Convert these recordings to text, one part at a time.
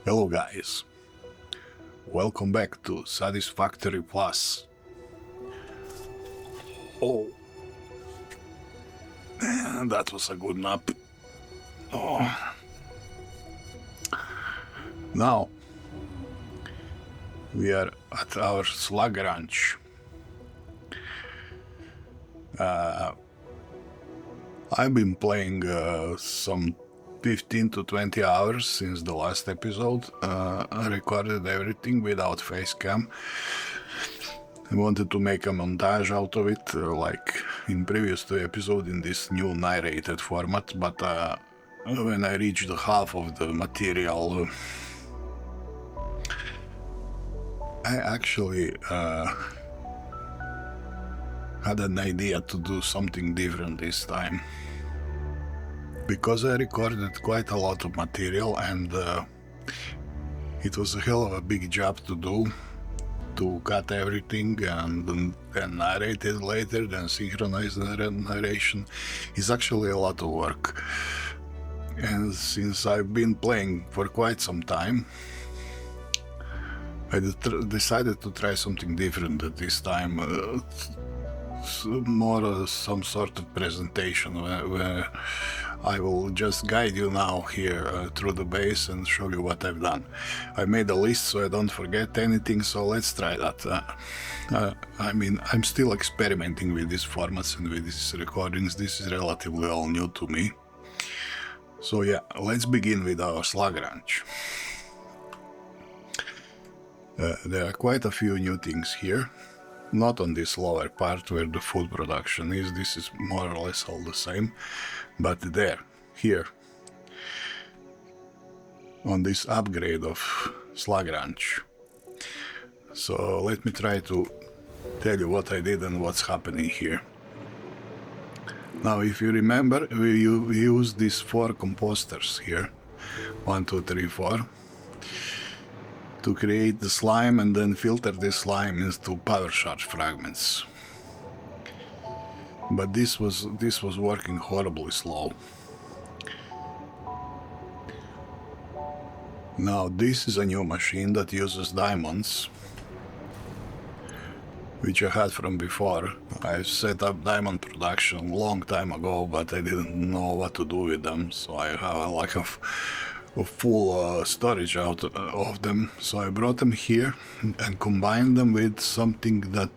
Hello guys, welcome back to Satisfactory Plus. Oh, man, that was a good nap. Oh. Now, we are at our Slug Ranch. I've been playing some 15 to 20 hours since the last episode. I recorded everything without facecam. I wanted to make a montage out of it, like in previous two episodes in this new narrated format, but when I reached the half of the material, I actually had an idea to do something different this time. Because I recorded quite a lot of material and it was a hell of a big job to do, to cut everything and then narrate it later, then synchronize the narration. It's actually a lot of work. And since I've been playing for quite some time, I decided to try something different at this time. More some sort of presentation where I will just guide you now here through the base and show you what I've done. I made a list so I don't forget anything, so let's try that. I mean, I'm still experimenting with these formats and with these recordings. This is relatively all new to me. So yeah, let's begin with our Slug Ranch. There are quite a few new things here. Not on this lower part where the food production is, this is more or less all the same, but there, here, on this upgrade of Slug Ranch. So let me try to tell you what I did and what's happening here. Now, if you remember, we used these 4 composters here, 1, 2, 3, 4, to create the slime and then filter this slime into Power Shards fragments. But this was working horribly slow. Now this is a new machine that uses diamonds, which I had from before. I set up diamond production a long time ago, but I didn't know what to do with them, so I have a lack of full storage out of them. So I brought them here and combined them with something that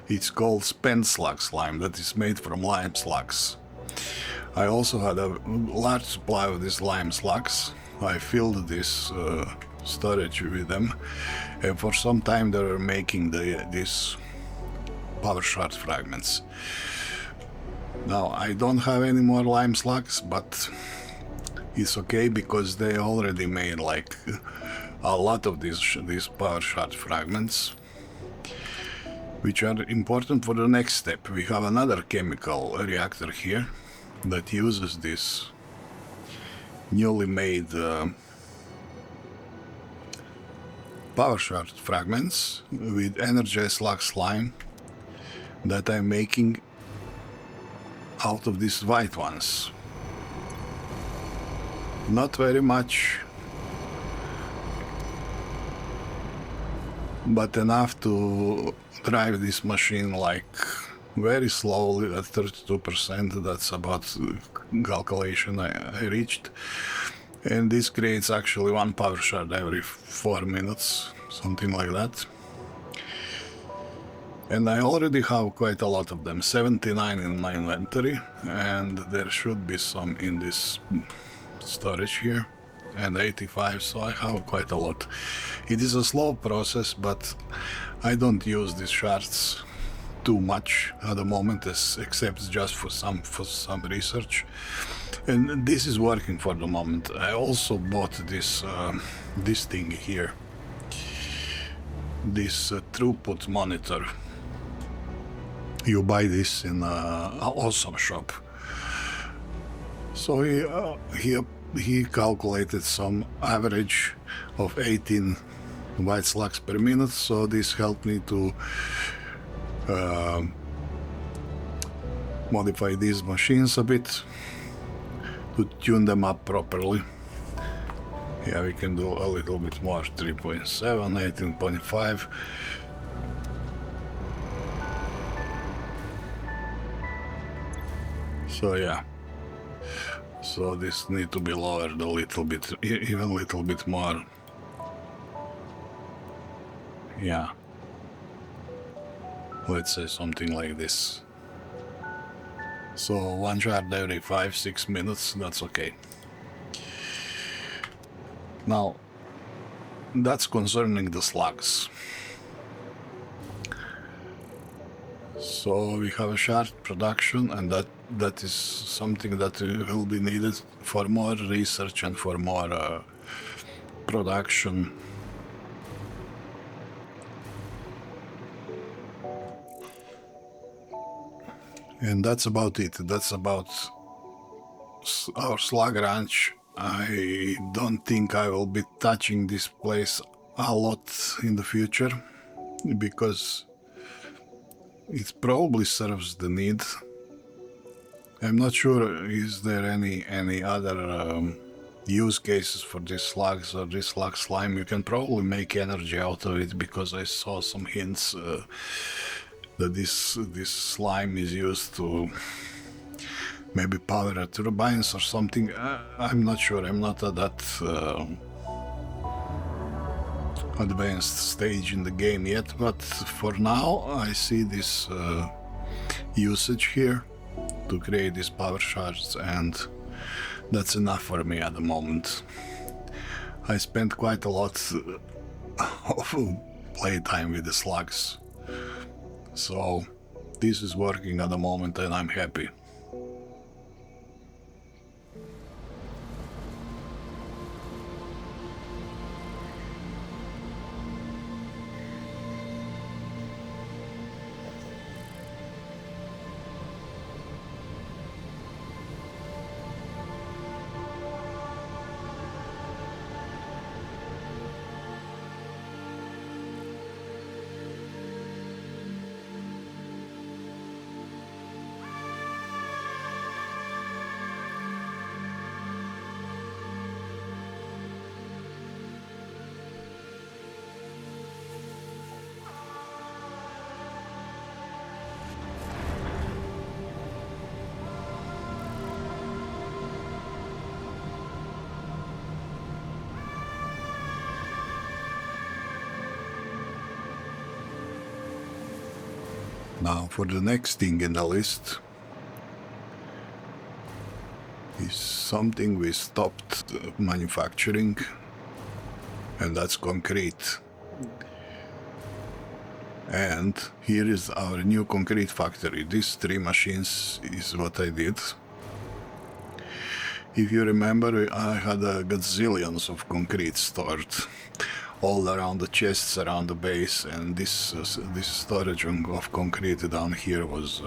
it's called spent slug slime, that is made from lime slugs. I also had a large supply of these lime slugs. I filled this storage with them, and for some time they were making these Power Shards fragments. Now I don't have any more lime slugs, but it's okay because they already made like a lot of these Power Shards fragments, which are important for the next step. We have another chemical reactor here that uses this newly made Power Shards fragments with energized slug slime that I'm making out of these white ones. Not very much, but enough to drive this machine like very slowly at 32%. That's about the calculation I reached. And this creates actually 1 Power Shard every 4 minutes, something like that. And I already have quite a lot of them, 79 in my inventory, and there should be some in this storage here, and 85, so I have quite a lot. It is a slow process, but I don't use these shards too much at the moment, except just for some research, and this is working for the moment. I also bought this thing here, this throughput monitor. You buy this in an awesome shop. So he calculated some average of 18 white slugs per minute, so this helped me to modify these machines a bit, to tune them up properly. Yeah, we can do a little bit more, 3.7, 18.5. So yeah, so this need to be lowered a little bit, even a little bit more. Yeah, let's say something like this. So 1 shard every 5-6 minutes, that's okay. Now, that's concerning the slugs. So we have a shard production, and that is something that will be needed for more research and for more production. And that's about it. That's about our Slug Ranch. I don't think I will be touching this place a lot in the future, because it probably serves the need. I'm not sure is there any other use cases for these slugs or this slug slime. You can probably make energy out of it, because I saw some hints that this slime is used to maybe power turbines or something. I'm not sure. I'm not at that advanced stage in the game yet, but for now I see this usage here to create these power shards, and that's enough for me at the moment. I spent quite a lot of playtime with the slugs, so this is working at the moment and I'm happy. Now for the next thing in the list is something we stopped manufacturing, and that's concrete. And here is our new concrete factory. These 3 machines is what I did. If you remember, I had gazillions of concrete stored all around the chests, around the base, and this storage of concrete down here was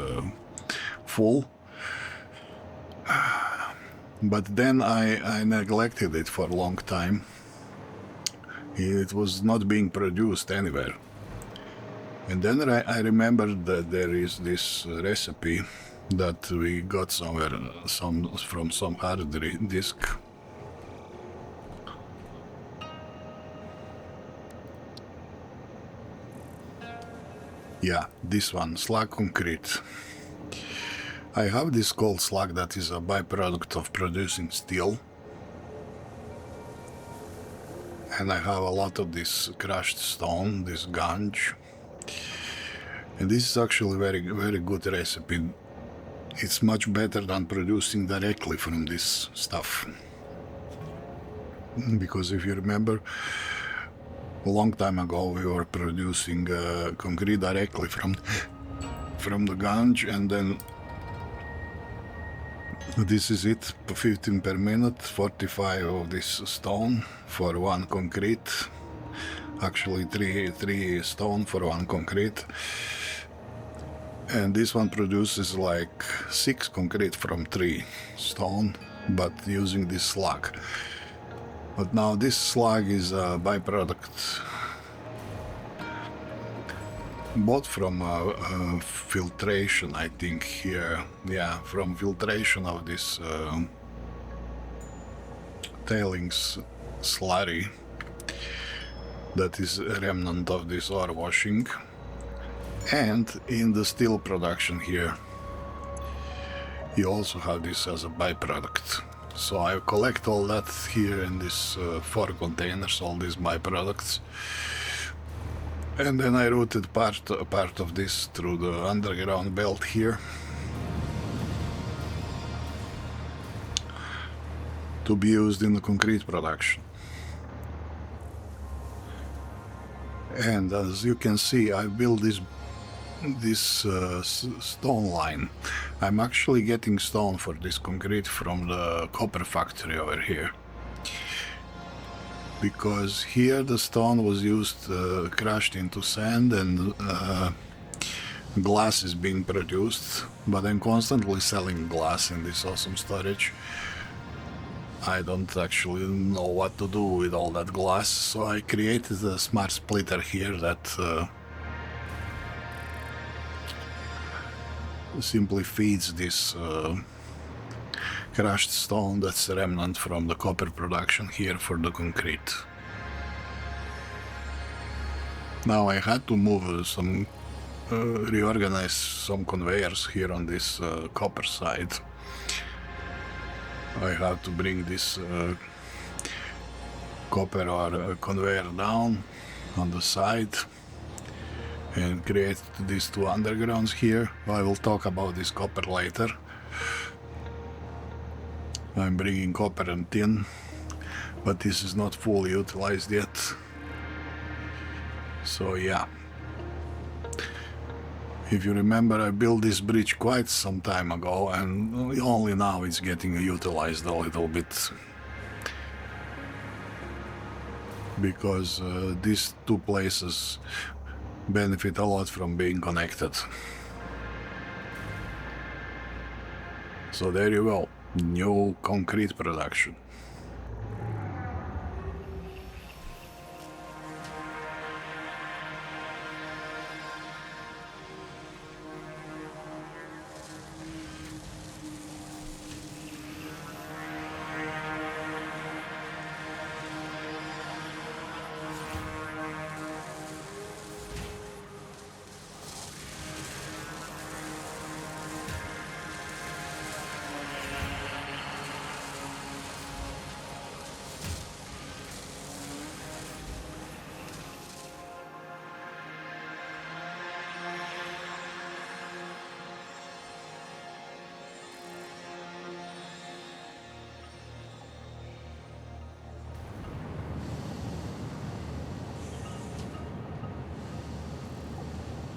full. But then I neglected it for a long time. It was not being produced anywhere. And then I remembered that there is this recipe that we got somewhere, from some hard disk. Yeah, this one, Slag concrete. I have this cold slag that is a byproduct of producing steel. And I have a lot of this crushed stone, this ganj. And this is actually very good recipe. It's much better than producing directly from this stuff. Because if you remember, a long time ago we were producing concrete directly from the ganj, and then this is it, 15 per minute, 45 of this stone for 1 concrete. Actually 3 stone for 1 concrete. And this one produces like 6 concrete from 3 stone, but using this slag. But now this slag is a byproduct bought from filtration, I think here. Yeah, from filtration of this tailings slurry that is a remnant of this ore washing. And in the steel production here, you also have this as a byproduct. So I collect all that here in these 4 containers, all these byproducts. And then I routed part of this through the underground belt here to be used in the concrete production. And as you can see, I built this stone line. I'm actually getting stone for this concrete from the copper factory over here, because here the stone was used, crushed into sand, and glass is being produced, but I'm constantly selling glass in this awesome storage. I don't actually know what to do with all that glass, so I created a smart splitter here that simply feeds this crushed stone that's a remnant from the copper production here for the concrete. Now I had to move reorganize some conveyors here on this copper side. I have to bring this copper or conveyor down on the side and create these 2 undergrounds here. I will talk about this copper later. I'm bringing copper and tin, but this is not fully utilized yet. So yeah. If you remember, I built this bridge quite some time ago, and only now it's getting utilized a little bit. Because these 2 places benefit a lot from being connected. So there you go, new concrete production.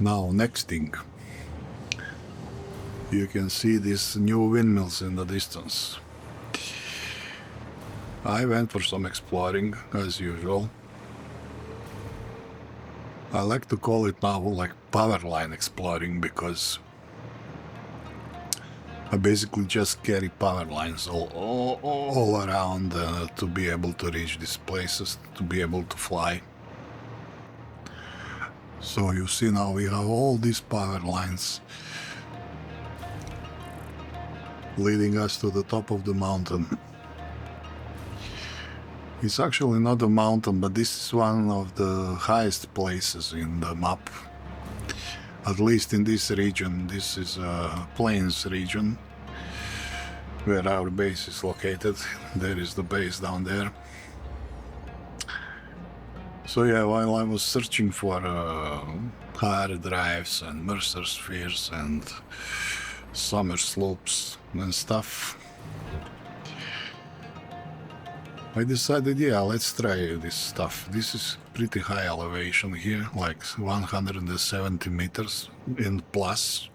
Now, next thing. You can see these new windmills in the distance. I went for some exploring, as usual. I like to call it now like Powerline exploring, because I basically just carry power lines all around to be able to reach these places, to be able to fly. So you see now we have all these power lines leading us to the top of the mountain. It's actually not a mountain, but this is one of the highest places in the map. At least in this region. This is a plains region where our base is located. There is the base down there. So yeah, while I was searching for hard drives and Mercer spheres and Somersloops and stuff, I decided, yeah, let's try this stuff. This is pretty high elevation here, like 170 meters in plus.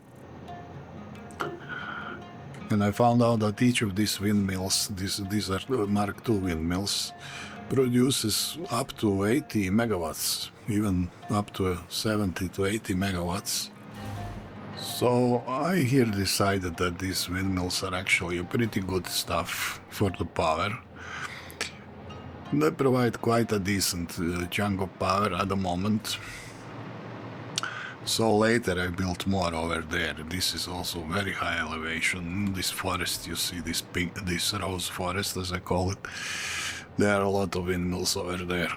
And I found out that each of these windmills, these are Mark II windmills, produces up to 80 megawatts, even up to 70 to 80 megawatts. So I here decided that these windmills are actually a pretty good stuff for the power. They provide quite a decent chunk of power at the moment. So later I built more over there. This is also very high elevation. This forest, you see, this rose forest as I call it, There are a lot of windmills over there,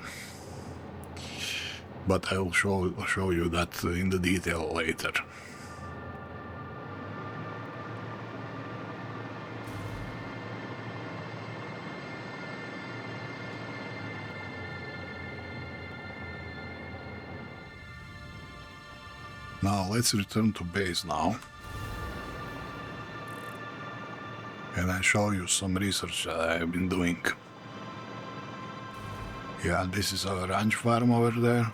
but I will show you that in the detail later. Now let's return to base now, and I show you some research that I have been doing. Yeah, this is our ranch farm over there.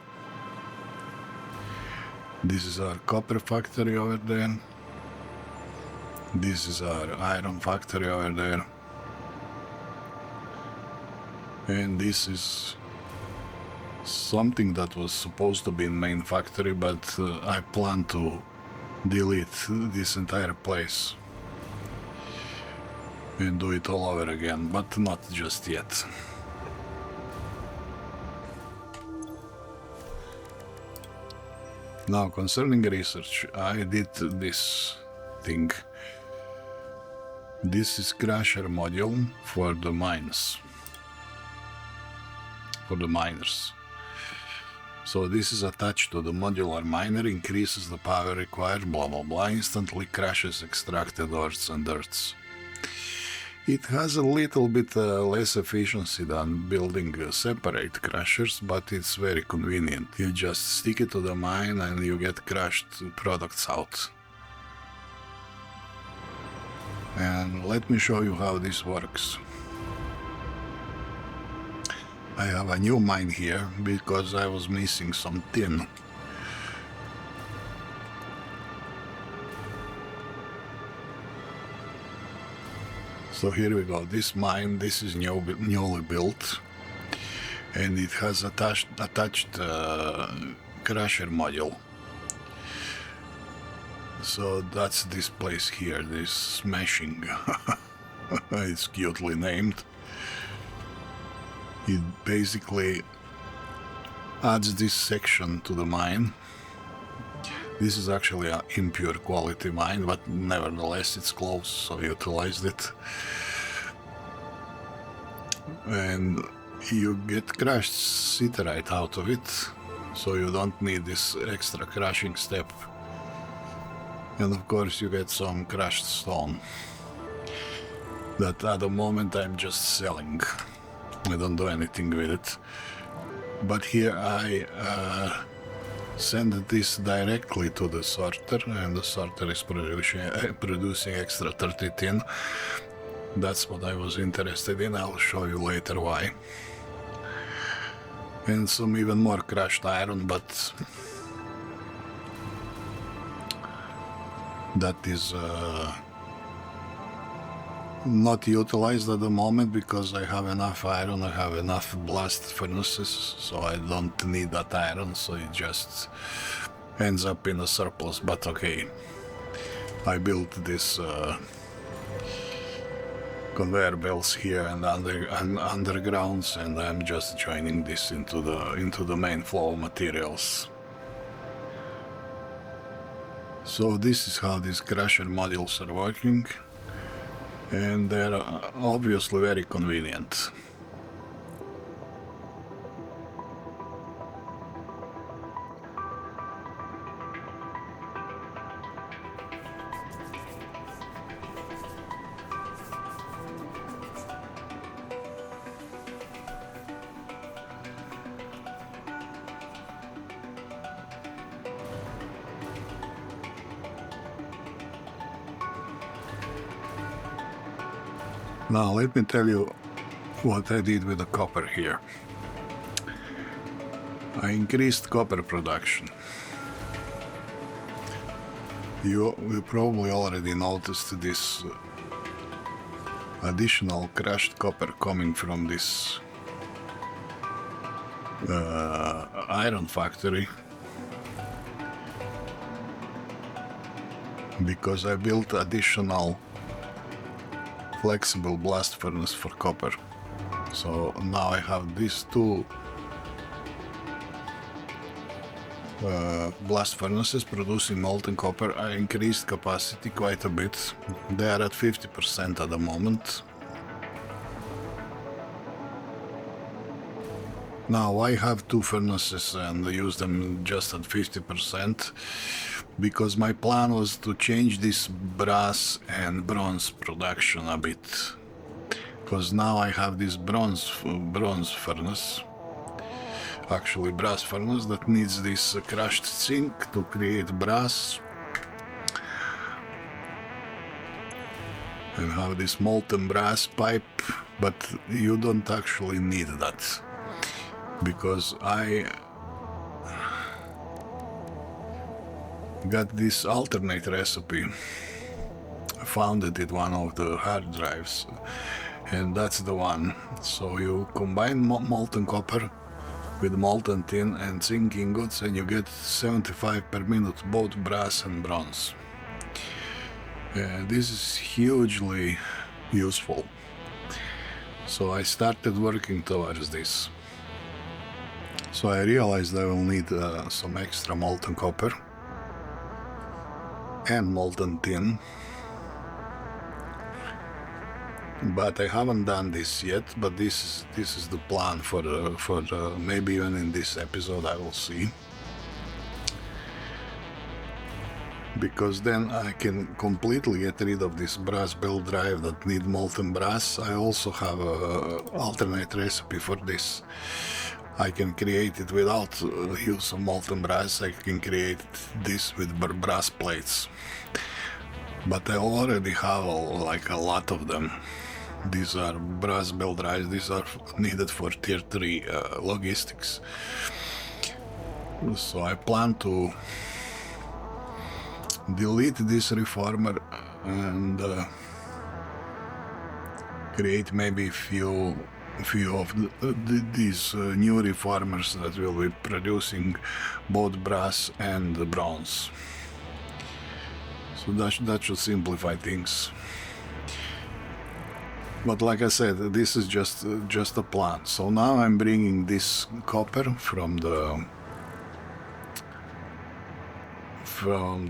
This is our copper factory over there. This is our iron factory over there. And this is something that was supposed to be in main factory, but I plan to delete this entire place and do it all over again, but not just yet. Now, concerning research, I did this thing. This is crusher module for the mines, for the miners. So this is attached to the modular miner, increases the power required, blah blah blah, instantly crushes extracted ores and dirts. It has a little bit less efficiency than building separate crushers, but it's very convenient. You just stick it to the mine and you get crushed products out. And let me show you how this works. I have a new mine here because I was missing some tin. So here we go. This mine, this is newly built, and it has attached crusher module. So that's this place here, this smashing. It's cutely named. It basically adds this section to the mine. This is actually an impure quality mine, but nevertheless it's close, so I utilized it. And you get crushed siderite out of it, so you don't need this extra crushing step. And of course you get some crushed stone that at the moment I'm just selling. I don't do anything with it. But here I send this directly to the sorter, and the sorter is producing extra 30 tin. That's what I was interested in. I'll show you later why. And some even more crushed iron, but that is not utilized at the moment because I have enough iron, I have enough blast furnaces, so I don't need that iron, so it just ends up in a surplus. But okay, I built this conveyor belts here and undergrounds, and I'm just joining this into the main flow of materials. So this is how these crusher modules are working, and they're obviously very convenient. Now let me tell you what I did with the copper here. I increased copper production. You probably already noticed this additional crushed copper coming from this iron factory, because I built additional flexible blast furnace for copper. So now I have these two blast furnaces producing molten copper. I increased capacity quite a bit. They are at 50% at the moment. Now I have two furnaces and use them just at 50% because my plan was to change this brass and bronze production a bit. Because now I have this bronze furnace, actually brass furnace, that needs this crushed zinc to create brass. And have this molten brass pipe, but you don't actually need that. Because I got this alternate recipe. I found it in one of the hard drives, and that's the one. So you combine molten copper with molten tin and zinc ingots, and you get 75 per minute, both brass and bronze. This is hugely useful. So I started working towards this. So I realized I will need some extra molten copper and molten tin, but I haven't done this yet. But this is the plan for maybe even in this episode I will see, because then I can completely get rid of this brass belt drive that need molten brass. I also have a alternate recipe for this. I can create it without use of molten brass. I can create this with brass plates, but I already have like a lot of them. These are brass belt drives. These are needed for tier 3 logistics. So I plan to delete this reformer and create maybe a few of these new reformers that will be producing both brass and bronze. So that should simplify things. But like I said, this is just a plan. So now I'm bringing this copper from the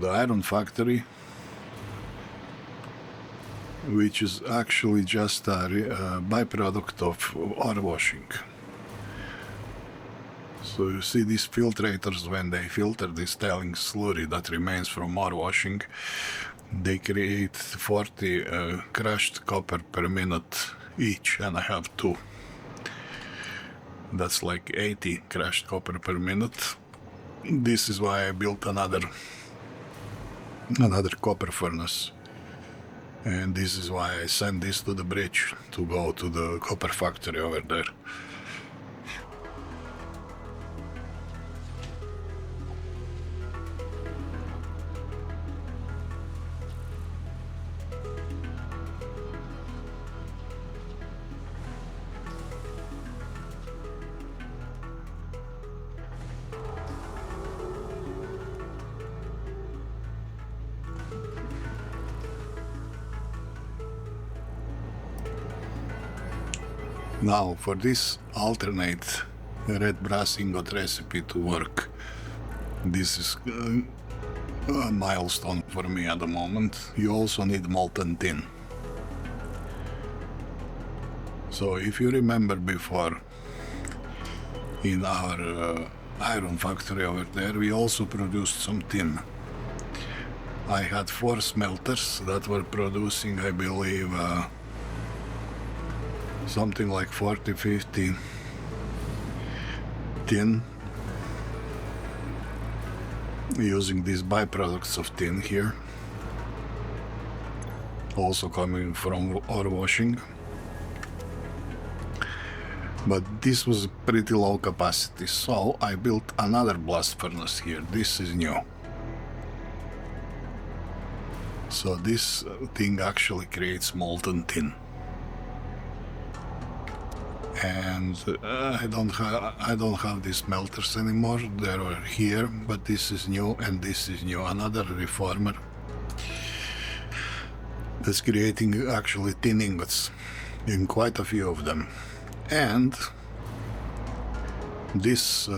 iron factory, which is actually just a byproduct of ore washing. So you see these filtrators, when they filter this tailing slurry that remains from ore washing, they create 40 crushed copper per minute each, and I have 2. That's like 80 crushed copper per minute. This is why I built another copper furnace. And this is why I sent this to the bridge to go to the copper factory over there. Now for this alternate red brass ingot recipe to work, this is a milestone for me at the moment. You also need molten tin. So if you remember before, in our iron factory over there, we also produced some tin. I had 4 smelters that were producing, I believe, something like 40-50 tin, using these byproducts of tin here, also coming from ore washing. But this was pretty low capacity, so I built another blast furnace here. This is new. So this thing actually creates molten tin. And I don't have these smelters anymore. They were here, but this is new, and this is new. Another reformer that's creating actually tin ingots in quite a few of them. And this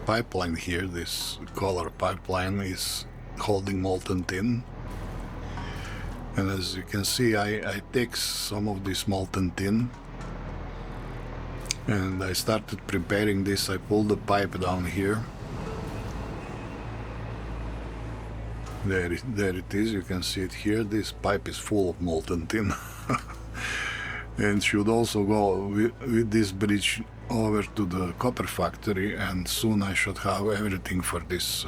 pipeline here, this color pipeline, is holding molten tin. And as you can see, I take some of this molten tin And I started preparing this. I pulled the pipe down here. There it is, you can see it here. This pipe is full of molten tin. And should also go with this bridge over to the copper factory, and soon I should have everything for this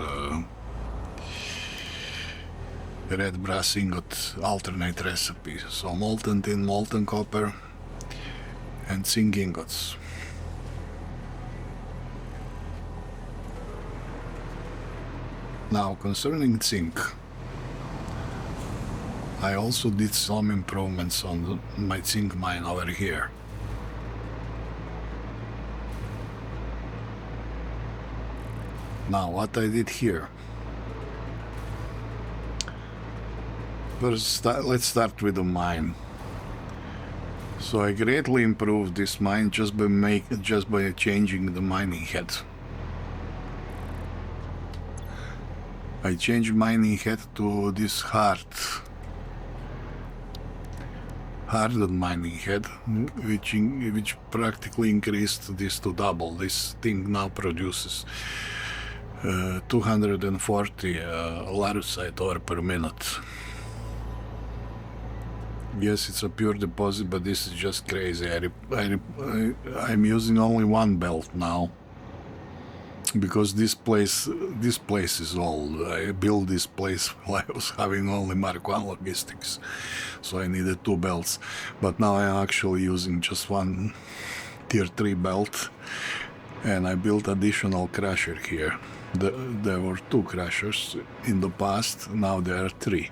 red brass ingot alternate recipe. So molten tin, molten copper, and zinc ingots. Now, concerning zinc, I also did some improvements on my zinc mine over here. Now, what I did here. First, let's start with the mine. So I greatly improved this mine just by changing the mining head. I changed mining head to this hardened mining head, which practically increased this to double. This thing now produces 240 larusite ore per minute. Yes, it's a pure deposit, but this is just crazy. I'm using only one belt now. Because this place is old. I built this place while I was having only Mark 1 logistics, so I needed 2 belts. But now I'm actually using just one tier 3 belt, and I built additional crusher here. There were 2 crushers in the past, now there are 3.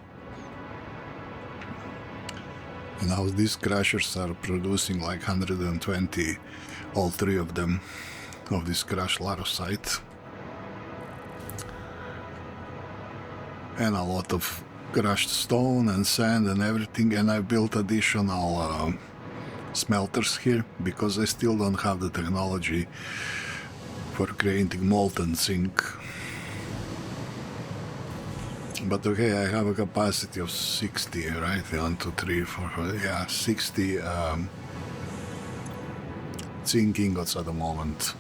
And now these crushers are producing like 120, all 3 of them, of this crushed larosite, and a lot of crushed stone and sand and everything. And I built additional smelters here because I still don't have the technology for creating molten zinc. But okay, I have a capacity of 60, right? 1, 2, 3, 4, 5, yeah, 60 zinc ingots at the moment.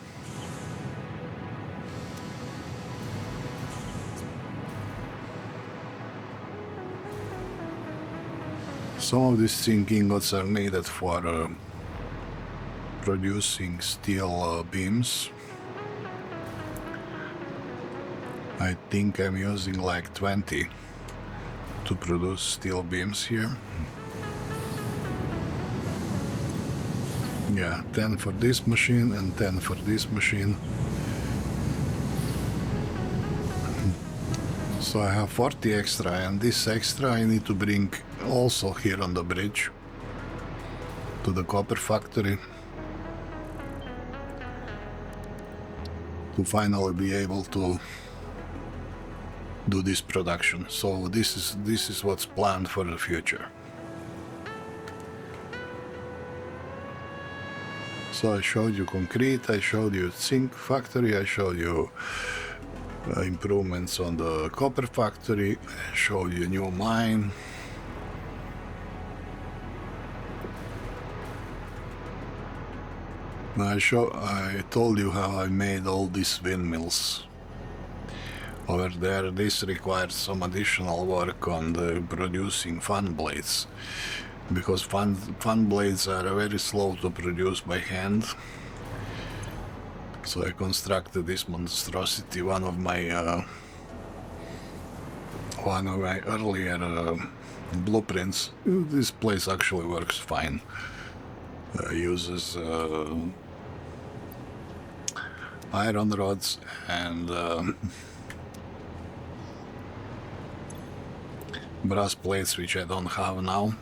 Some of these zinc ingots are needed for producing steel beams. I think I'm using like 20 to produce steel beams here. Yeah, 10 for this machine and 10 for this machine. So I have 40 extra, and this extra I need to bring also here on the bridge to the copper factory to finally be able to do this production. So this is what's planned for the future. So I showed you concrete, I showed you zinc factory, I showed you improvements on the copper factory, I showed you new mine. I told you how I made all these windmills over there. This required some additional work on the producing fan blades, because fan blades are very slow to produce by hand. So I constructed this monstrosity, one of my earlier blueprints. This place actually works fine. Uses iron rods and brass plates, which I don't have now,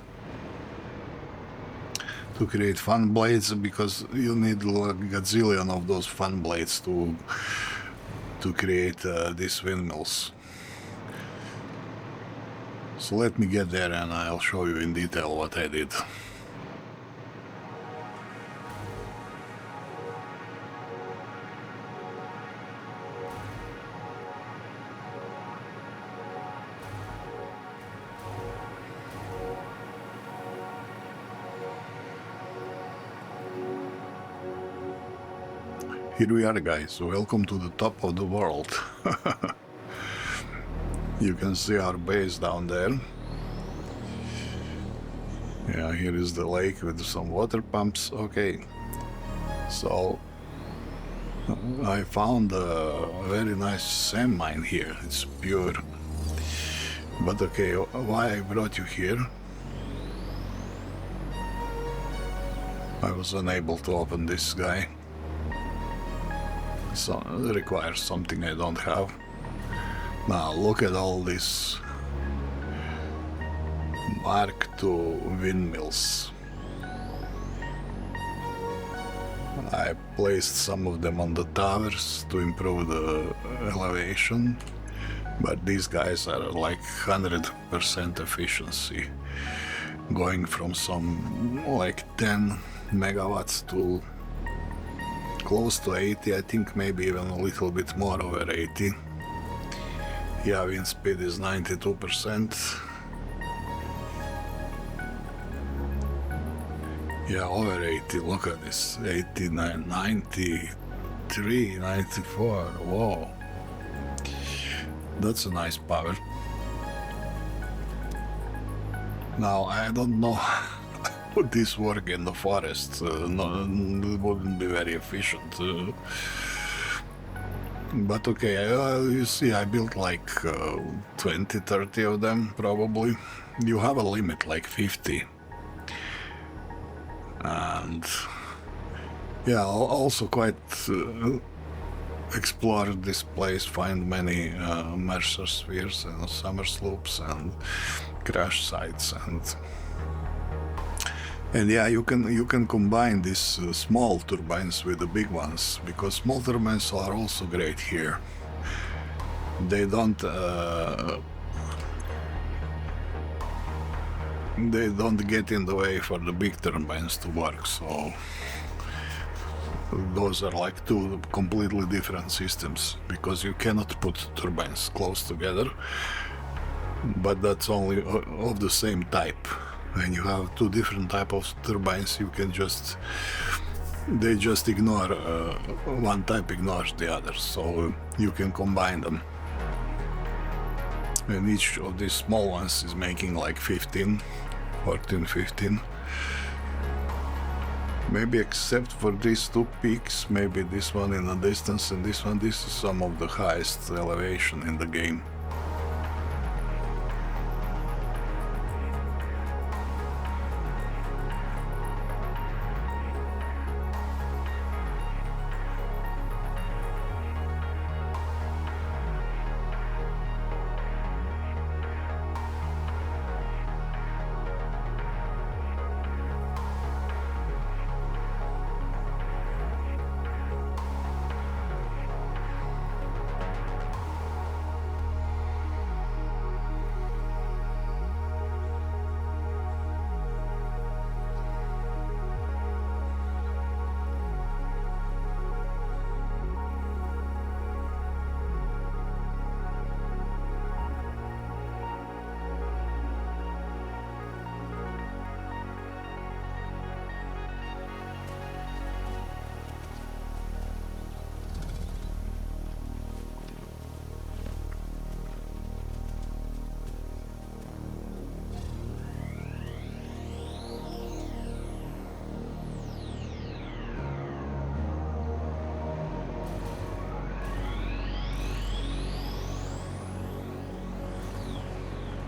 to create fan blades, because you need like a gazillion of those fan blades to create these windmills. So let me get there and I'll show you in detail what I did. Here we are, guys. Welcome to the top of the world. You can see our base down there. Yeah, here is the lake with some water pumps. Okay, so I found a very nice sand mine here. It's pure. But okay, why I brought you here? I was unable to open this guy. So it requires something I don't have. Now look at all this Mark II windmills. I placed some of them on the towers to improve the elevation, but these guys are like 100% efficiency, going from some like 10 megawatts to close to 80, I think maybe even a little bit more over 80. Yeah, wind speed is 92%. Yeah, over 80, look at this, 89, 93, 94, whoa. That's a nice power. Now, I don't know would this work in the forest. No, it wouldn't be very efficient. But okay, you see, I built like 20, 30 of them, probably. You have a limit, like 50. And yeah, also quite explored this place, find many Mercer spheres and Somersloops and crash sites, and yeah, you can combine these small turbines with the big ones, because small turbines are also great here. They don't get in the way for the big turbines to work, so those are like two completely different systems, because you cannot put turbines close together, but that's only of the same type. When you have two different type of turbines, you can they just ignore, one type ignores the other, so you can combine them. And each of these small ones is making like 14, 15. Maybe except for these two peaks, maybe this one in the distance and this one, this is some of the highest elevation in the game.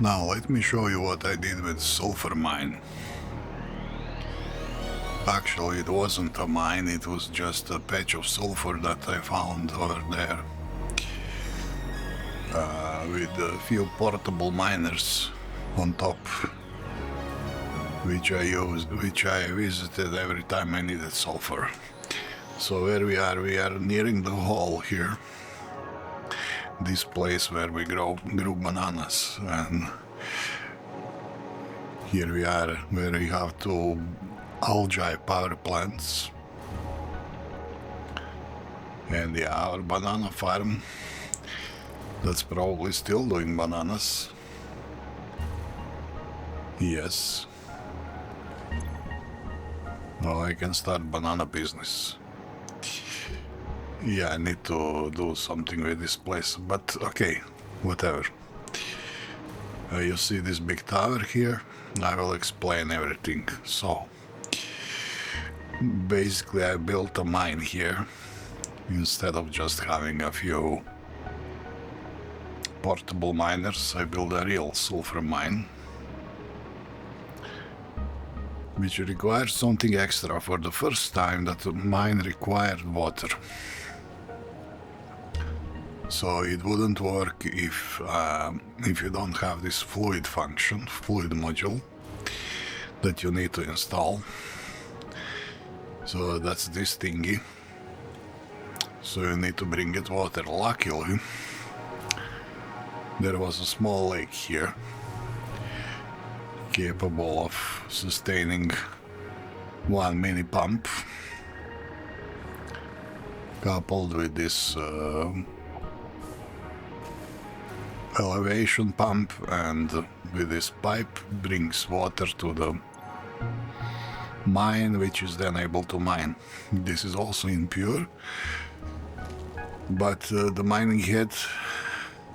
Now let me show you what I did with Sulfur mine. Actually, it wasn't a mine, it was just a patch of sulfur that I found over there. With a few portable miners on top, which I visited every time I needed sulfur. So where we are nearing the hole here. This place where we grew bananas, and here we are where we have two algae power plants, and yeah, our banana farm that's probably still doing bananas. Yes. Now I can start banana business. Yeah, I need to do something with this place, but okay, whatever. You see this big tower here? I will explain everything. So, basically I built a mine here, instead of just having a few portable miners. I built a real sulfur mine, which requires something extra. For the first time that the mine required water. So it wouldn't work if you don't have this fluid function, fluid module that you need to install. So that's this thingy. So you need to bring it water. Luckily, there was a small lake here, capable of sustaining one mini pump, coupled with this elevation pump, and with this pipe brings water to the mine, which is then able to mine. This is also impure, but the mining head,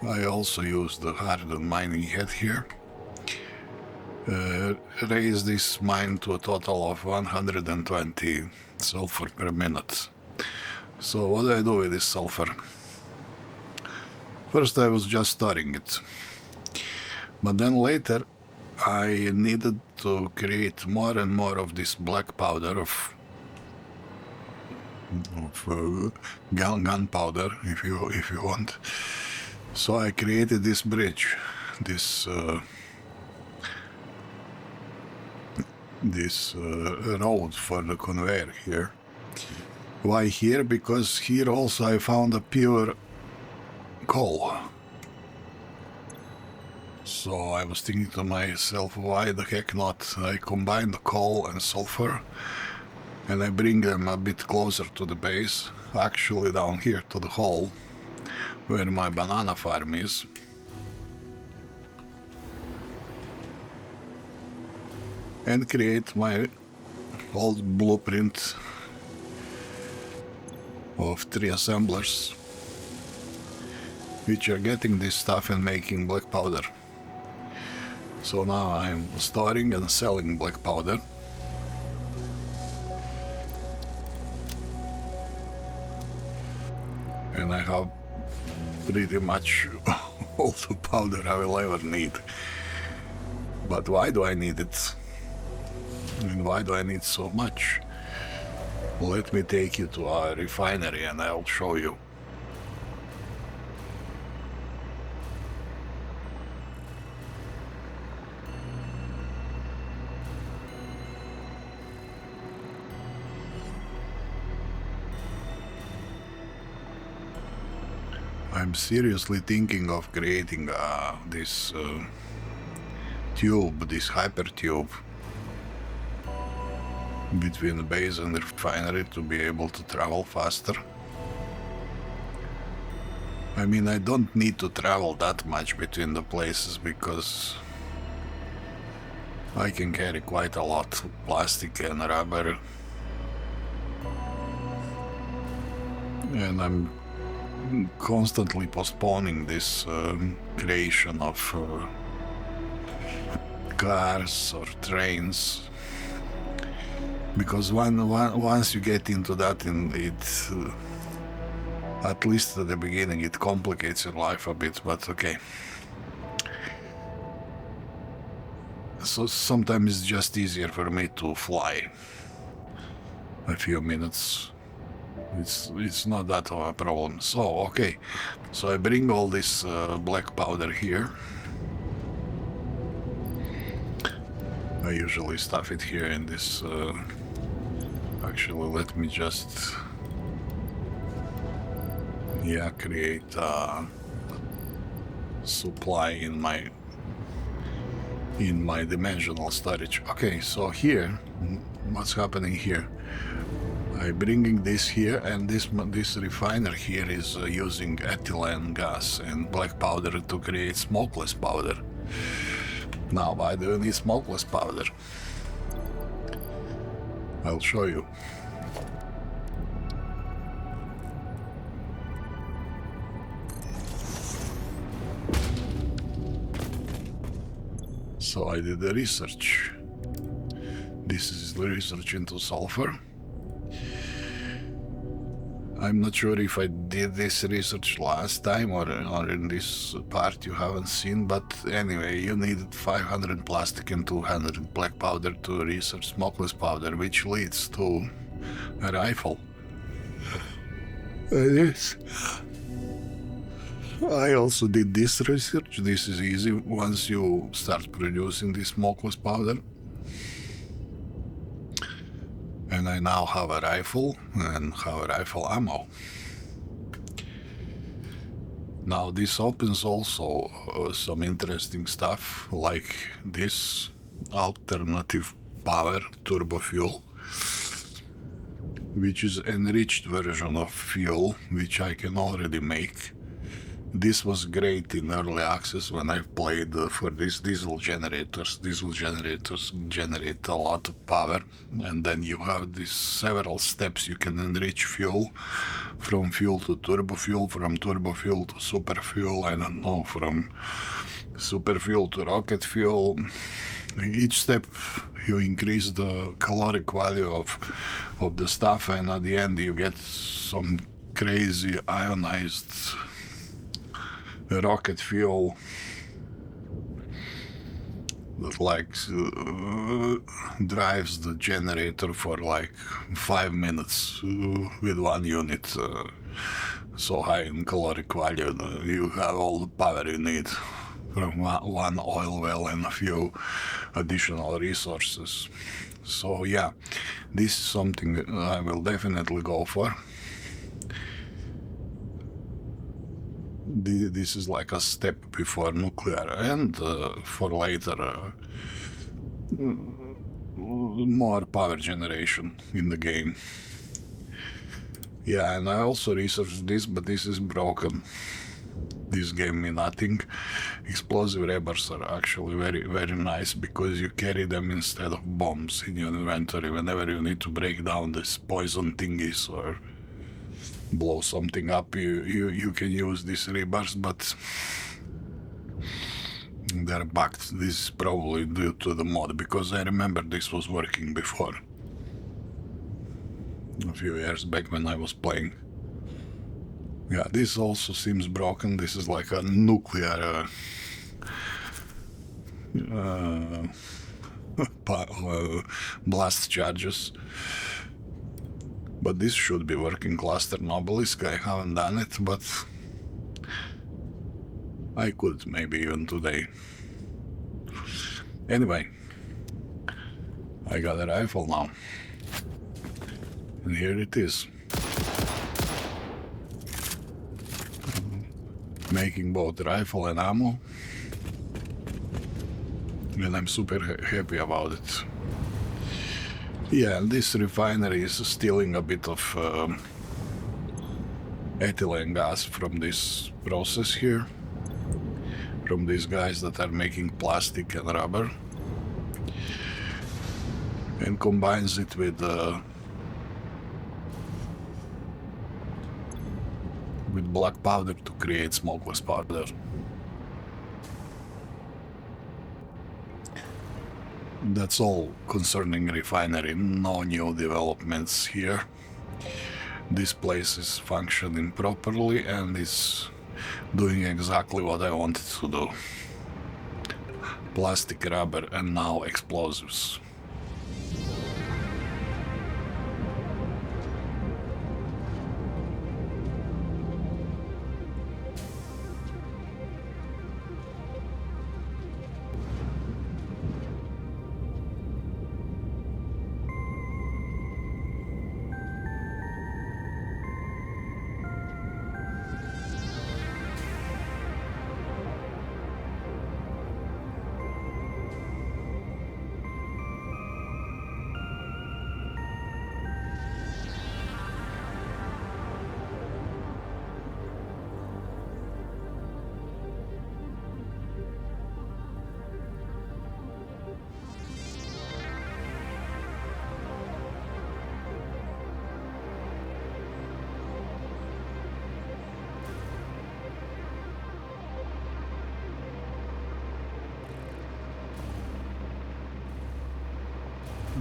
I also use the hardened mining head here. Raise this mine to a total of 120 sulfur per minute. So what do I do with this sulfur? First I was just storing it, but then later I needed to create more and more of this black powder of gunpowder, if you want. So I created this bridge, this road for the conveyor here. Why here? Because here also I found a pure coal. So I was thinking to myself, why the heck not? I combine the coal and sulfur and I bring them a bit closer to the base, actually down here to the hole where my banana farm is. And create my old blueprint of 3 assemblers, which are getting this stuff and making black powder. So now I'm storing and selling black powder. And I have pretty much all the powder I will ever need. But why do I need it? And why do I need so much? Let me take you to our refinery and I'll show you. I'm seriously thinking of creating this tube, this hyper tube, between the base and the refinery to be able to travel faster. I mean, I don't need to travel that much between the places because I can carry quite a lot of plastic and rubber. And I'm constantly postponing this creation of cars or trains. Because once you get into that, it's at least at the beginning, it complicates your life a bit, but okay. So sometimes it's just easier for me to fly a few minutes. It's not that of a problem. So, okay. So I bring all this black powder here. I usually stuff it here in this... Actually, let me just... Yeah, create a supply in my dimensional storage. Okay, so here, what's happening here? I'm bringing this here, and this refiner here is using ethylene gas and black powder to create smokeless powder. Now, why do you need smokeless powder? I'll show you. So I did the research. This is the research into sulfur. I'm not sure if I did this research last time or in this part you haven't seen, but anyway, you needed 500 plastic and 200 black powder to research smokeless powder, which leads to a rifle. Yes. I also did this research. This is easy once you start producing this smokeless powder. And I now have a rifle and have a rifle ammo. Now this opens also some interesting stuff like this alternative power turbo fuel, which is enriched version of fuel, which I can already make. This was great in early access when I played for these diesel generators. Diesel generators generate a lot of power, and then you have these several steps. You can enrich fuel, from fuel to turbo fuel, from turbo fuel to super fuel, I don't know, from super fuel to rocket fuel. Each step you increase the caloric value of the stuff, and at the end you get some crazy ionized rocket fuel that like drives the generator for like 5 minutes with one unit. So high in caloric value, you have all the power you need from one oil well and a few additional resources. So yeah, this is something I will definitely go for. This is like a step before nuclear, and for later more power generation in the game. Yeah, and I also researched this, but this is broken. This gave me nothing. Explosive rebars are actually very nice because you carry them instead of bombs in your inventory whenever you need to break down these poison thingies or blow something up. You can use these rebars, but they're bugged. This is probably due to the mod, because I remember this was working before, a few years back when I was playing. Yeah, this also seems broken. This is like a nuclear blast charges. But this should be working. Cluster Obelisk, I haven't done it, but I could maybe even today. Anyway, I got a rifle now. And here it is. Making both rifle and ammo. And I'm super happy about it. Yeah, and this refinery is stealing a bit of ethylene gas from this process here, from these guys that are making plastic and rubber, and combines it with black powder to create smokeless powder. That's all concerning refinery, no new developments here. This place is functioning properly and is doing exactly what I wanted to do. Plastic, rubber, and now explosives.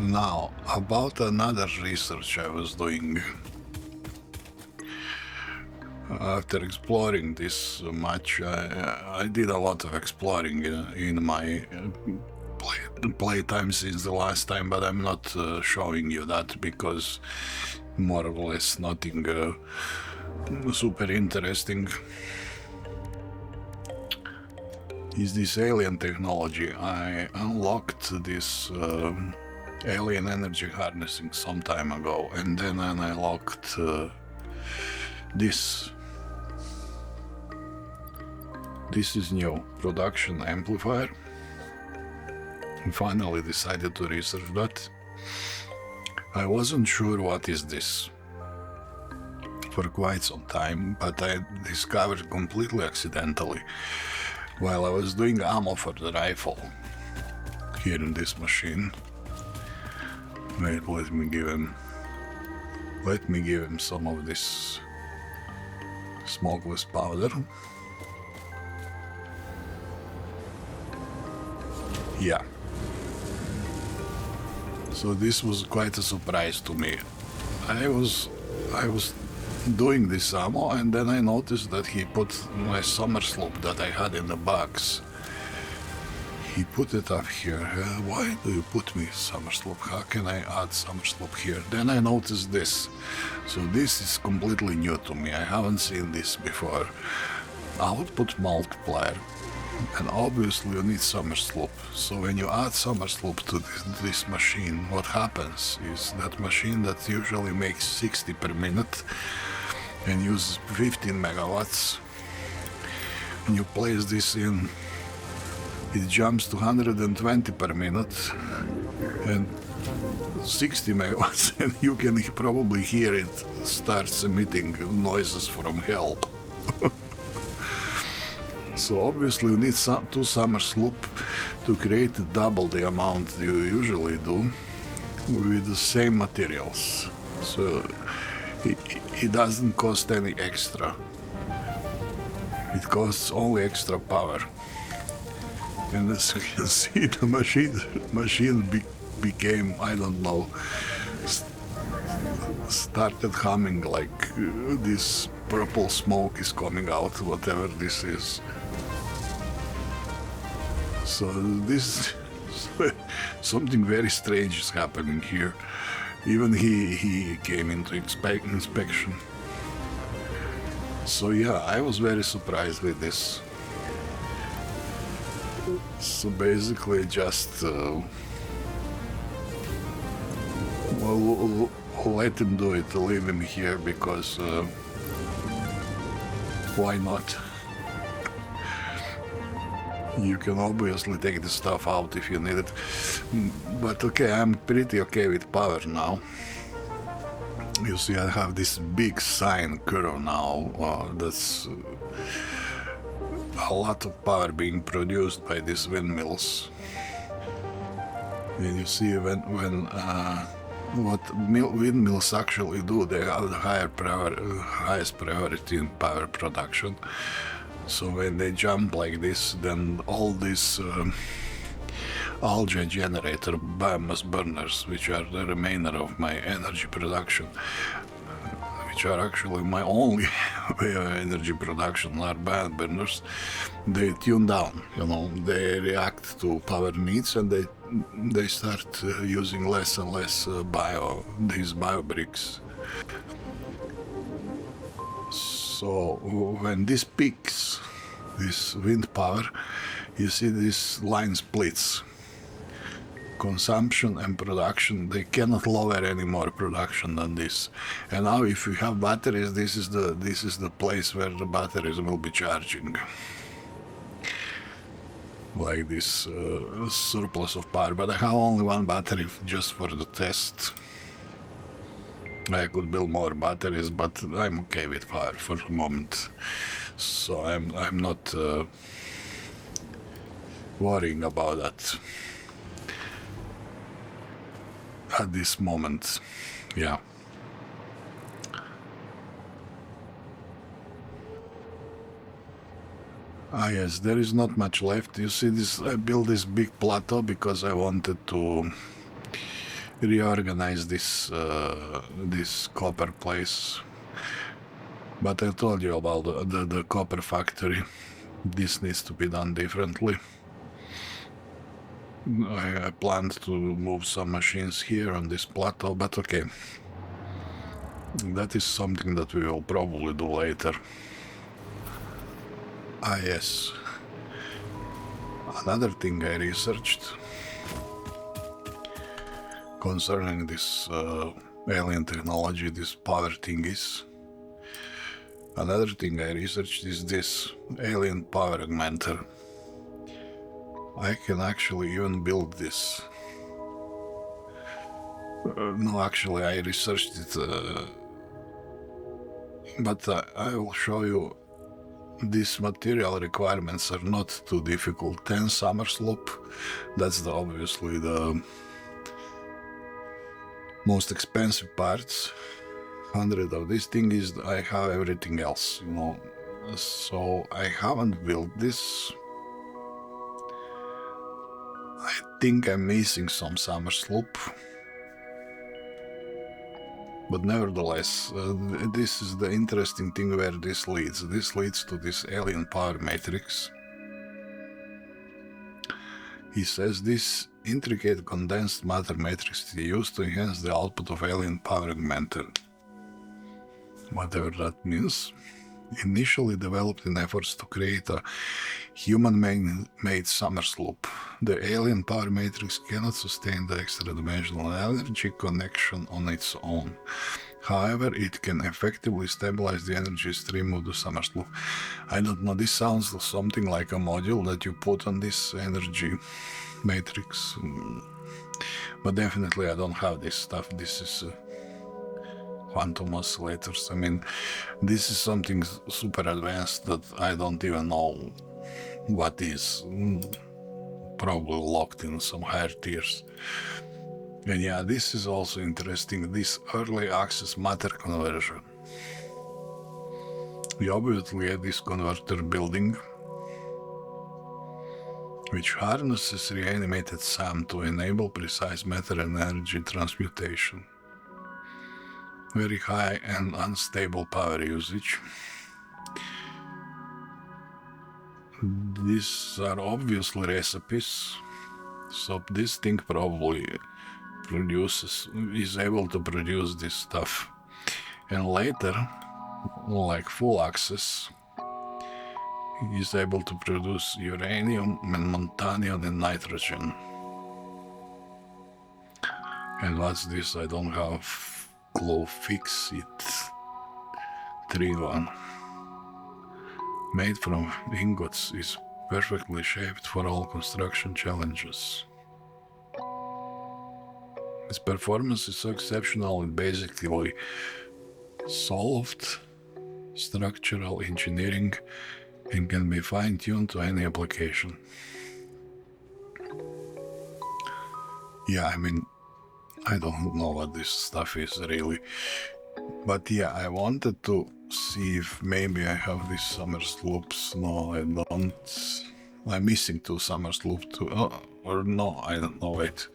Now, about another research I was doing. After exploring this much, I did a lot of exploring in my playtime since the last time, but I'm not showing you that because more or less nothing super interesting. Is this alien technology. I unlocked this alien energy harnessing some time ago, and then I unlocked this. This is new, Production Amplifier. I finally decided to research that. I wasn't sure what is this for quite some time, but I discovered completely accidentally while I was doing ammo for the rifle here in this machine. Wait, let me give him some of this Smokeless powder. Yeah. So this was quite a surprise to me. I was doing this ammo, and then I noticed that he put my Somersloops that I had in the box. He put it up here. Why do you put me Somersloop? How can I add Somersloop here? Then I noticed this. So this is completely new to me. I haven't seen this before. Output multiplier. And obviously you need Somersloop. So when you add Somersloop to this machine, what happens is that machine that usually makes 60 per minute and uses 15 megawatts, and you place this in, it jumps to 120 per minute and 60 megawatts, and you can probably hear it starts emitting noises from hell. So obviously you need two Somersloop to create double the amount you usually do with the same materials. So it doesn't cost any extra. It costs only extra power. And as you can see, the machine became, I don't know, started humming like this purple smoke is coming out, whatever this is. So this, something very strange is happening here. Even he came into inspection. So yeah, I was very surprised with this. So basically just well, let him do it, leave him here, because why not? You can obviously take the stuff out if you need it, but okay, I'm pretty okay with power now. You see, I have this big sine curve now. That's a lot of power being produced by these windmills. And you see what windmills actually do, they have the highest priority in power production. So when they jump like this, then all these algae generator biomass burners, which are the remainder of my energy production, which are actually my only way of energy production, are biomass burners, they tune down, you know, they react to power needs, and they start using less and less these bio bricks. So when this peaks, this wind power, you see this line splits. Consumption and production, they cannot lower any more production than this. And now if you have batteries, this is the place where the batteries will be charging. Like this surplus of power, but I have only one battery just for the test. I could build more batteries, but I'm okay with power for the moment. So I'm not worrying about that at this moment. Yeah. Ah yes, there is not much left. You see this, I built this big plateau because I wanted to reorganize this this copper place. But I told you about the copper factory. This needs to be done differently. I planned to move some machines here on this plateau, but okay. That is something that we will probably do later. Ah yes. Another thing I researched concerning this alien technology, this power thingies. Another thing I researched is this alien power augmenter. I can actually even build this. No, actually I researched it, but I will show you. These material requirements are not too difficult. 10 Somersloops, that's obviously the most expensive parts. 100 of this thing is, I have everything else, you know. So I haven't built this. I think I'm missing some Somersloop. But nevertheless, this is the interesting thing where this leads. This leads to this alien power matrix. He says this intricate condensed matter matrix is used to enhance the output of alien power augmenter. Whatever that means. Initially developed in efforts to create a human-made Somersloop, the alien power matrix cannot sustain the extra-dimensional energy connection on its own. However, it can effectively stabilize the energy stream of the Somersloop. I don't know, this sounds something like a module that you put on this energy matrix. But definitely I don't have this stuff. This is quantum oscillators. I mean, this is something super advanced that I don't even know what is. Probably locked in some higher tiers. And yeah, this is also interesting, this early access matter conversion. We obviously have this converter building, which harnesses reanimated SAM to enable precise matter and energy transmutation. Very high and unstable power usage. These are obviously recipes, so this thing probably is able to produce this stuff. And later, like full access, is able to produce uranium and montanium and nitrogen. And what's this? I don't have clue. Fix it. 3-1. Made from ingots, is perfectly shaped for all construction challenges. Its performance is so exceptional it basically solved structural engineering and can be fine-tuned to any application. Yeah, I mean, I don't know what this stuff is really. But yeah, I wanted to see if maybe I have these Somersloops. No, I don't. I'm missing 2 Somersloops too. Oh, or no, I don't know, wait.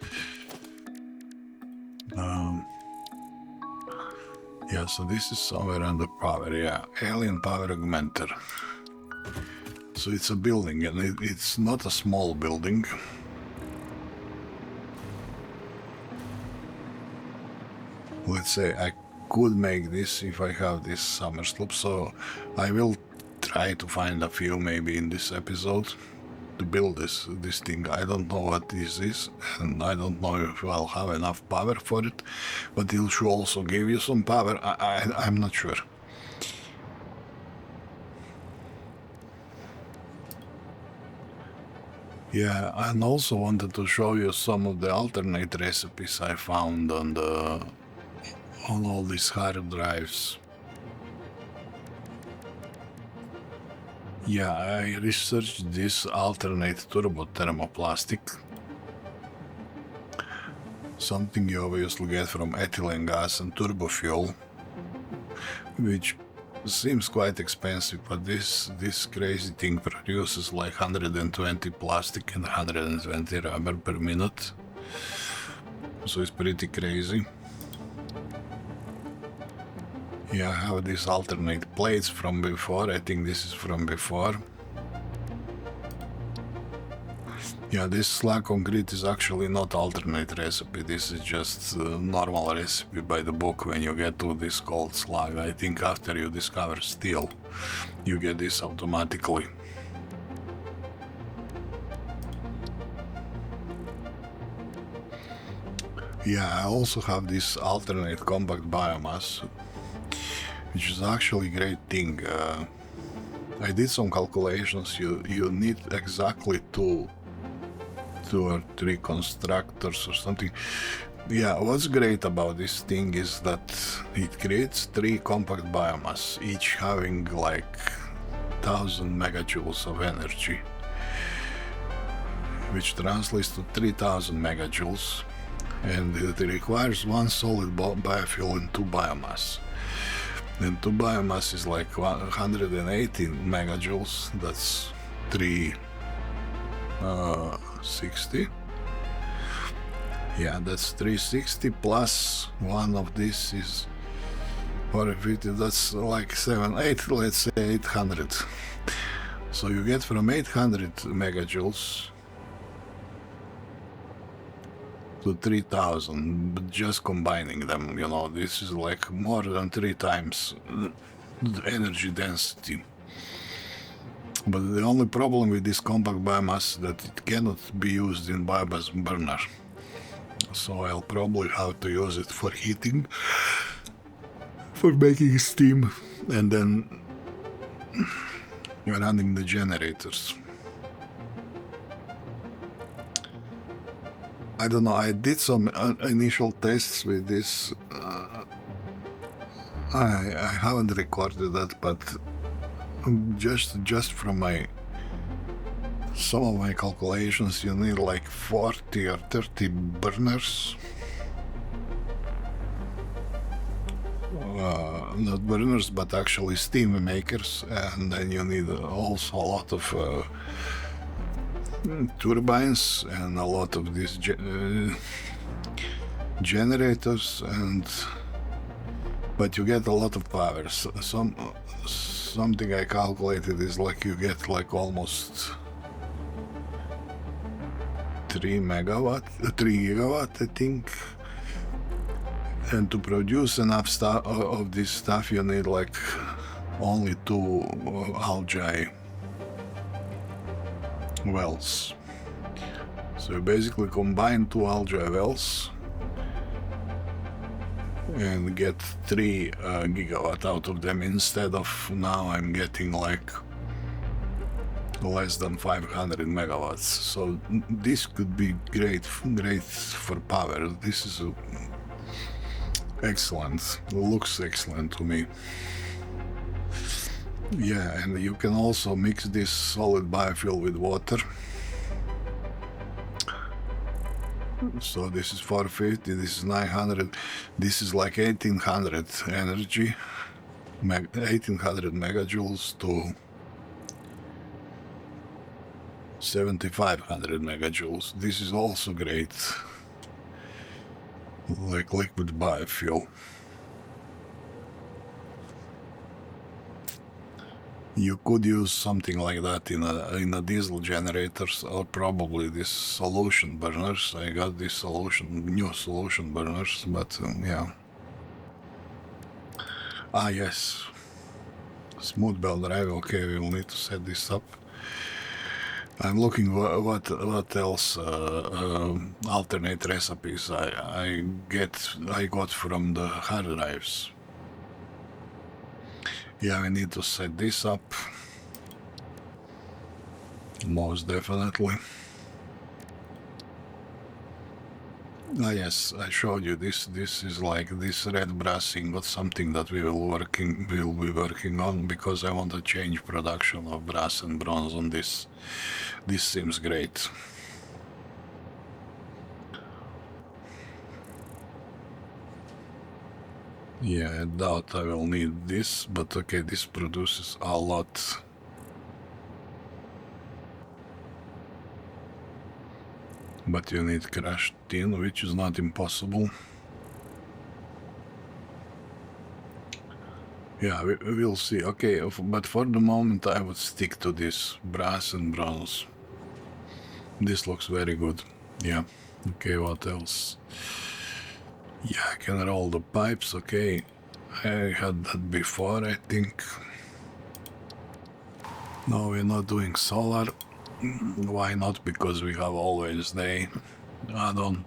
Yeah, so this is somewhere under power, yeah. Alien power augmenter. So it's a building, and it's not a small building. Let's say I could make this if I have this Somersloop, so I will try to find a few maybe in this episode to build this thing. I don't know what this is, and I don't know if I'll have enough power for it, but it should also give you some power. I'm not sure. Yeah, and also wanted to show you some of the alternate recipes I found on all these hard drives. Yeah, I researched this alternate turbo thermoplastic. Something you obviously get from ethylene gas and turbo fuel, which seems quite expensive, but this crazy thing produces like 120 plastic and 120 rubber per minute. So it's pretty crazy. Yeah, I have these alternate plates from before. I think this is from before. Yeah, this slag concrete is actually not alternate recipe. This is just normal recipe by the book when you get to this called slag. I think after you discover steel, you get this automatically. Yeah, I also have this alternate compact biomass, which is actually a great thing. I did some calculations. You need exactly two or three constructors or something. Yeah, what's great about this thing is that it creates 3 compact biomass, each having like 1000 megajoules of energy, which translates to 3000 megajoules, and it requires 1 solid biofuel and 2 biomass. And 2 biomass is like 180 megajoules, that's 360. Yeah, that's 360 plus 1 of this is 450, that's like 8, let's say 800. So you get from 800 megajoules to 3000, but just combining them, you know, this is like more than 3 times the energy density. But the only problem with this compact biomass is that it cannot be used in biomass burner. So I'll probably have to use it for heating, for making steam, and then running the generators. I don't know, I did some initial tests with this. I haven't recorded that, but just from some of my calculations, you need like 40 or 30 burners. Not burners, but actually steam makers, and then you need also a lot of turbines and a lot of these generators, but you get a lot of power. Something I calculated is like you get like almost 3 gigawatt, I think. And to produce enough stuff of this stuff, you need like only 2 algae wells. So you basically combine 2 algae wells and get 3 gigawatt out of them, instead of now I'm getting like less than 500 megawatts. So this could be great for power. This is excellent. Looks excellent to me. Yeah, and you can also mix this solid biofuel with water. So this is 450, this is 900, this is like 1800 energy, 1800 megajoules to 7500 megajoules. This is also great, like liquid biofuel. You could use something like that in a diesel generators, or probably this solution burners. I got this new solution burners, but yeah. Ah yes, smooth belt drive. Okay, we'll need to set this up. I'm looking what else alternate recipes I got from the hard drives. Yeah, we need to set this up, most definitely. Ah yes, I showed you this. This is like this red brass ingot, something that we will be working on, because I want to change production of brass and bronze on this. This seems great. Yeah, I doubt I will need this, but okay, this produces a lot. But you need crushed tin, which is not impossible. Yeah, we'll see. Okay, but for the moment I would stick to this brass and bronze. This looks very good. Yeah. Okay, what else? Yeah, I can roll the pipes. Okay, I had that before, I think. No, we're not doing solar. Why not? Because we have always day add-on.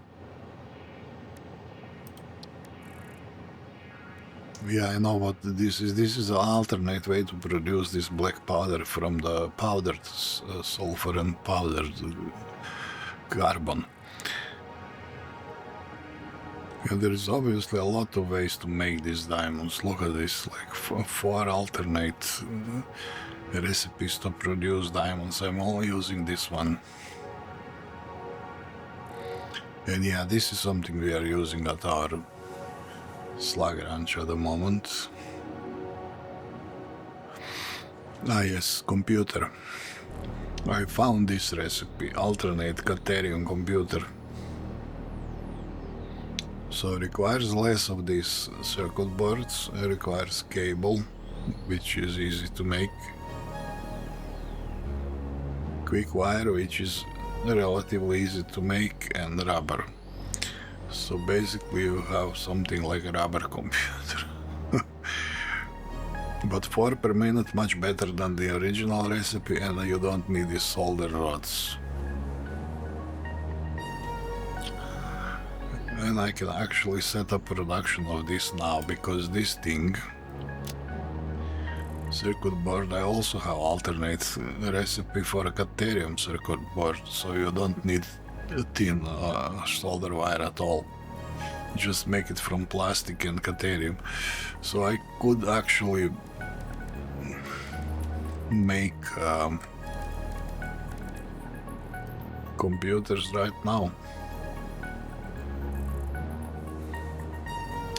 Yeah, I know what this is. This is an alternate way to produce this black powder from the powdered sulfur and powdered carbon. And there is obviously a lot of ways to make these diamonds. Look at this, like 4 alternate recipes to produce diamonds. I'm only using this one. And yeah, this is something we are using at our Slug Ranch at the moment. Ah yes, computer. I found this recipe, alternate Caterium computer. So it requires less of these circuit boards, it requires cable, which is easy to make. Quick wire, which is relatively easy to make, and rubber. So basically you have something like a rubber computer. But 4 per minute, much better than the original recipe, and you don't need these solder rods. And I can actually set up production of this now, because this thing, circuit board, I also have alternate recipe for a Caterium circuit board, so you don't need a thin solder wire at all. Just make it from plastic and Caterium. So I could actually make computers right now.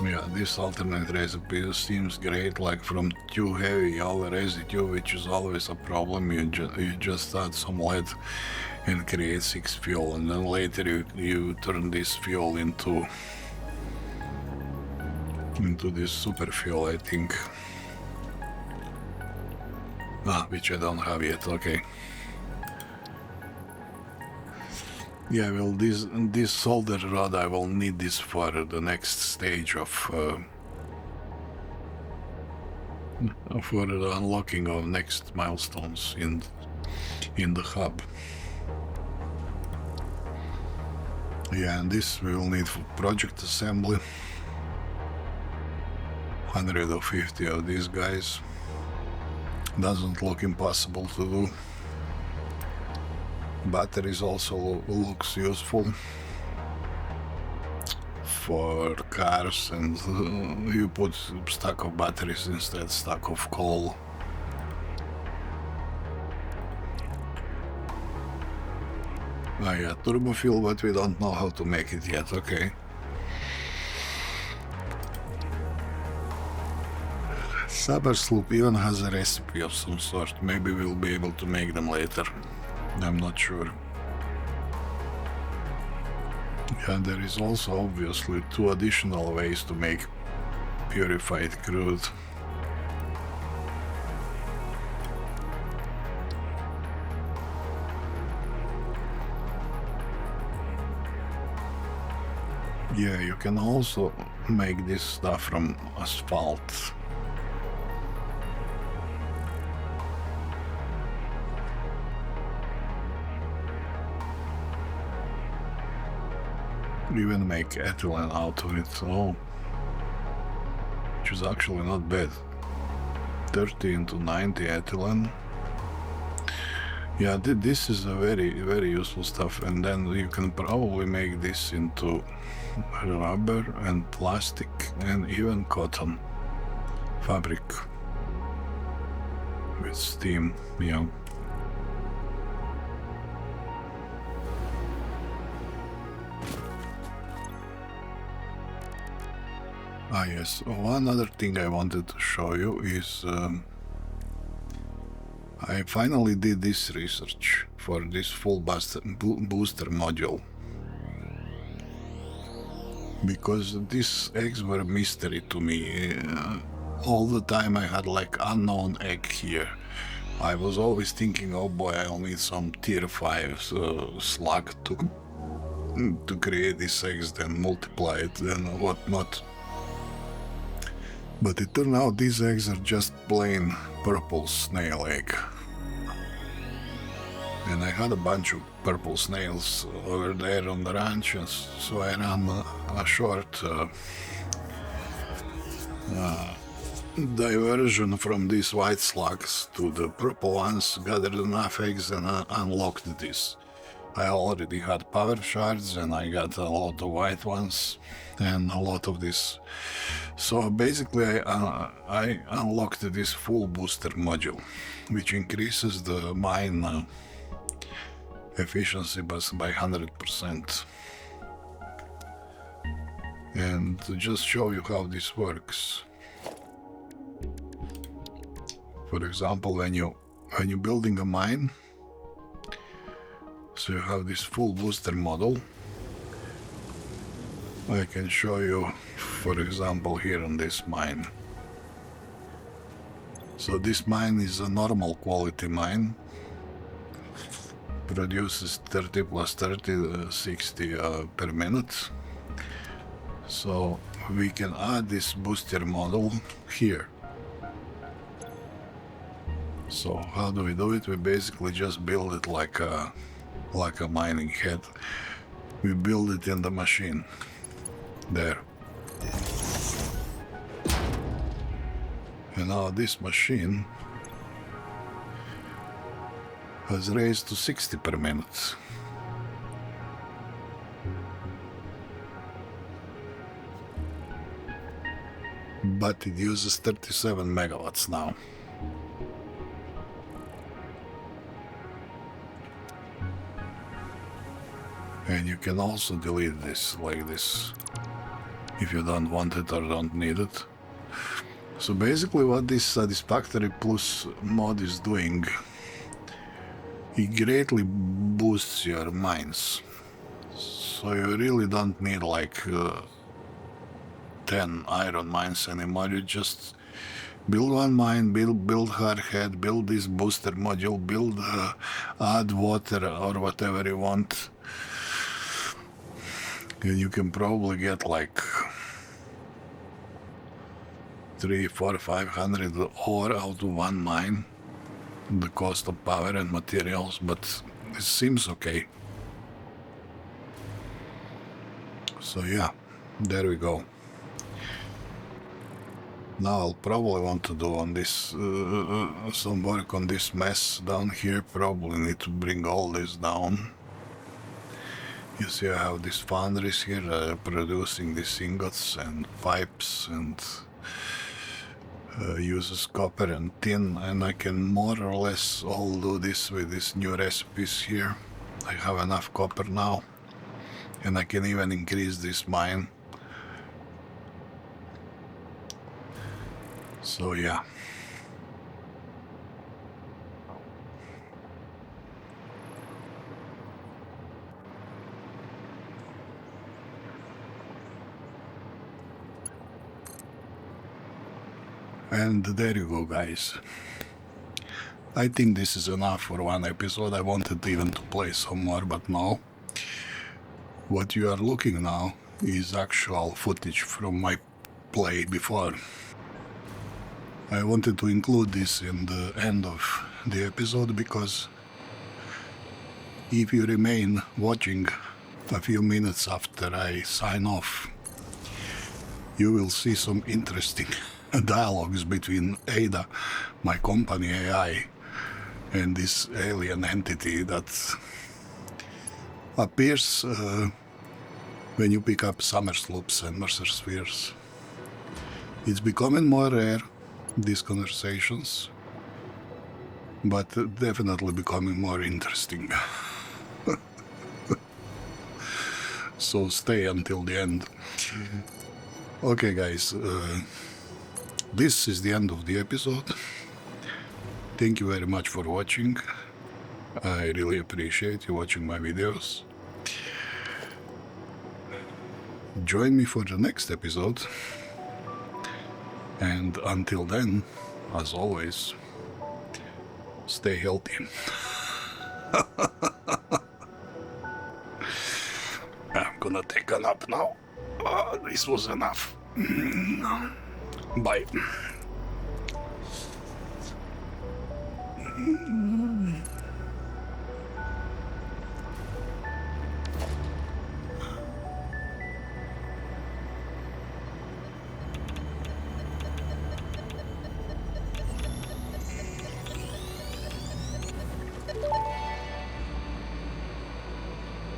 Yeah, this alternate recipe seems great, like from too heavy all residue, which is always a problem. You just add some lead and create 6 fuel, and then later you turn this fuel into this super fuel, I think. Which I don't have yet. Okay. Yeah, well, this solder rod, I will need this for the next stage of for the unlocking of next milestones in the hub. Yeah, and this we will need for project assembly. 150 of these guys. Doesn't look impossible to do. Batteries also looks useful for cars, and you put stack of batteries instead stack of coal. Yeah, turbo fuel, but we don't know how to make it yet. Okay. Somersloops even has a recipe of some sort. Maybe we'll be able to make them later. I'm not sure. Yeah, there is also obviously 2 additional ways to make purified crude. Yeah, you can also make this stuff from asphalt. Even make ethylene out of it, which is actually not bad. 30 into 90 ethylene. Yeah, this is a very useful stuff, and then you can probably make this into rubber and plastic and even cotton fabric with steam. Yeah. Yes, one other thing I wanted to show you is I finally did this research for this full booster module. because these eggs were a mystery to me. All the time I had like unknown egg here. I was always thinking, oh boy, I'll need some tier 5 slug to create these eggs, then multiply it and whatnot. But it turned out these eggs are just plain purple snail egg. And I had a bunch of purple snails over there on the ranch, and so I ran a short diversion from these white slugs to the purple ones, gathered enough eggs and unlocked this. I already had Power Shards and I got a lot of white ones and a lot of this. So basically I unlocked this full booster module, which increases the mine efficiency by 100%. And to just show you how this works. For example, when you're building a mine, so you have this full booster model. I can show you, for example, here on this mine. So this mine is a normal quality mine. Produces 30 plus 30, 60 per minute. So we can add this booster model here. So how do we do it? We basically just build it like a mining head. We build it in the machine. There. And now this machine has raised to 60 per minute. But it uses 37 megawatts now. And you can also delete this like this if you don't want it or don't need it. So basically what this Satisfactory Plus mod is doing, it greatly boosts your mines. So you really don't need like 10 iron mines anymore. You just build one mine, build hard head, build this booster module, add water or whatever you want. And you can probably get like 300, 400, 500 ore out of one mine. The cost of power and materials, but it seems okay. So yeah, there we go. Now I'll probably want to do on this some work on this mess down here. Probably need to bring all this down. You see I have these foundries here producing these ingots and pipes and uses copper and tin, and I can more or less all do this with these new recipes here. I have enough copper now, and I can even increase this mine. So yeah. And there you go, guys. I think this is enough for one episode. I wanted even to play some more, but no. What you are looking now is actual footage from my play before. I wanted to include this in the end of the episode because if you remain watching a few minutes after I sign off, you will see some interesting dialogues between Ada, my company AI, and this alien entity that appears when you pick up Somersloops and Mercer spheres. It's becoming more rare, these conversations, but definitely becoming more interesting. So stay until the end. Okay, guys, this is the end of the episode. Thank you very much for watching. I really appreciate you watching my videos. join me for the next episode. And until then, as always, stay healthy. I'm gonna take a nap now. This was enough. Bye.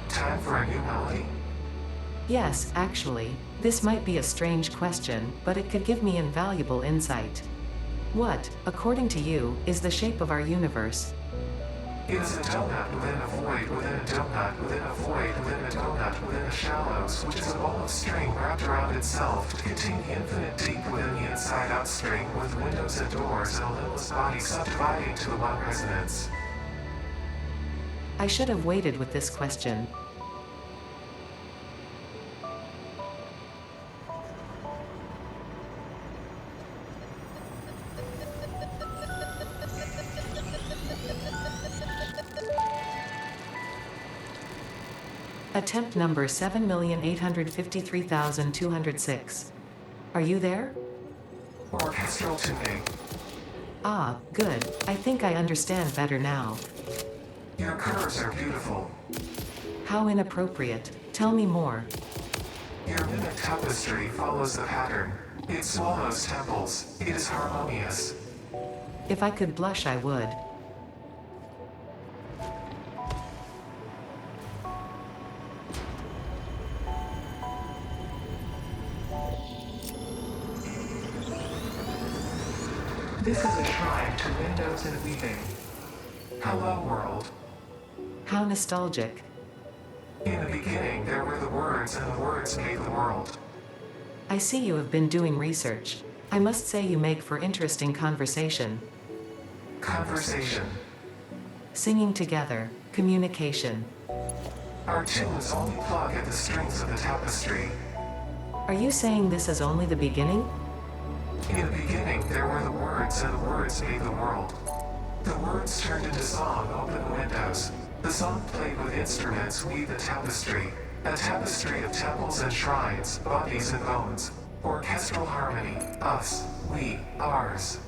Time for a new melody? Yes, actually, this might be a strange question, but it could give me invaluable insight. What, according to you, is the shape of our universe? It is a donut within a void within a donut within a void within a donut within a shallows, which is a ball of string wrapped around itself to contain the infinite deep within the inside-out string with windows and doors and a limitless body subdividing to the one resonance. I should have waited with this question. Attempt number 7,853,206. Are you there? Orchestral tuning. Ah, good. I think I understand better now. Your curves are beautiful. How inappropriate. Tell me more. Your mimic tapestry follows the pattern. It swallows temples. It is harmonious. If I could blush, I would. This is a shrine to windows and weaving. Hello, world. How nostalgic. In the beginning, there were the words, and the words made the world. I see you have been doing research. I must say you make for interesting conversation. Conversation. Singing together. Communication. Our tunes only plug at the strings of the tapestry. Are you saying this is only the beginning? In the beginning, there were the words, and the words made the world. The words turned into song, open the windows. The song played with instruments weave the tapestry. A tapestry of temples and shrines, bodies and bones. Orchestral harmony. Us. We. Ours.